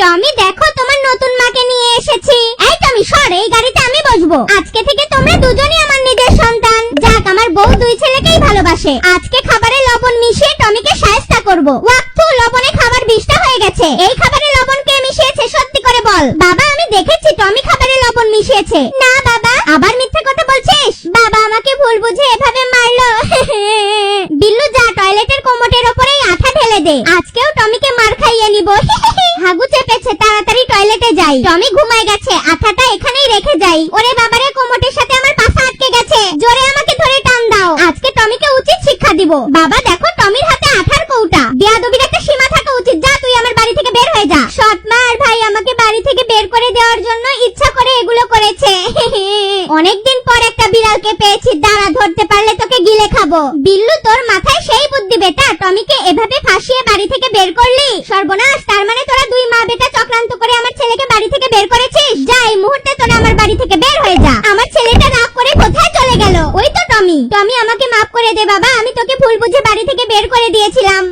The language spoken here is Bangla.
টমি দেখো তোমার নতুন মাকে নিয়ে এসেছি। এই টমি সর, এই গাড়িতে আমি বসবো। আজকে থেকে তোমরা দুজনই আমার নিজের সন্তান। যাক, আমার বউ দুই ছেলেকেই ভালোবাসে। আজকে খাবারে লবণ মিশিয়ে টমিকে শায়েস্তা করব। ওয়াক্তু, লবণে খাবার বিষটা হয়ে গেছে। এই খাবারে লবণ কে মিশিয়েছে সত্যি করে বল। বাবা, আমি দেখেছি টমি খাবারে লবণ মিশিয়েছে। না বাবা। আবার মিথ্যা কথা বলছিস? বাবা আমাকে ভুল বুঝে এভাবে মারলো। বিল্লু, যা টয়লেটের কোমোটের উপরেই আঠা ঢেলে দে। আজকেও টমিকে মার খাইয়ে নিব। হাগু চেপেছে, তাড়াতাড়ি টয়লেটে যাই। টমি ঘুমায় গেছে, আঠাটা এখানেই রেখে যাই। ওরে বাবারে, কোমোটের সাথে আমার পাছা আটকে গেছে। জোরে আমাকে ধরে টান দাও। আজকে টমিকে উচিত শিক্ষা দিব। বাবা দেখো, টমির হাতে আঠার কৌটা। বেয়াদবির একটা সীমা থাকা উচিত। যা, তুই আমার বাড়ি থেকে বের হয়ে যা। সৎমা আর ভাই আমাকে বাড়ি থেকে বের করে দেওয়ার জন্য ইচ্ছা করে এগুলো করেছে। অনেকদিন পর একটা বিড়ালকে পেয়েছি, দাঁড়া, ধরতে পারলে তোকে গিলে খাবো। বিল্লু, তোর মাথায় সেই বুদ্ধি বেটা, টমিকে এভাবে ফাঁসিয়ে বাড়ি থেকে বের করলি। সর্বনাশ, তার মানে তোরা দুই মা বেটা চক্রান্ত করে আমার ছেলেকে বাড়ি থেকে বের করেছিস। যা, এই মুহূর্তে তোরা আমার বাড়ি থেকে বের হয়ে যা। আমার ছেলেটা রাগ করে কোথায় চলে গেল? ওই তো টমি। টমি, আমাকে মাফ করে দে বাবা, আমি তোকে ভুল বুঝে বাড়ি থেকে বের করে দিয়েছিলাম।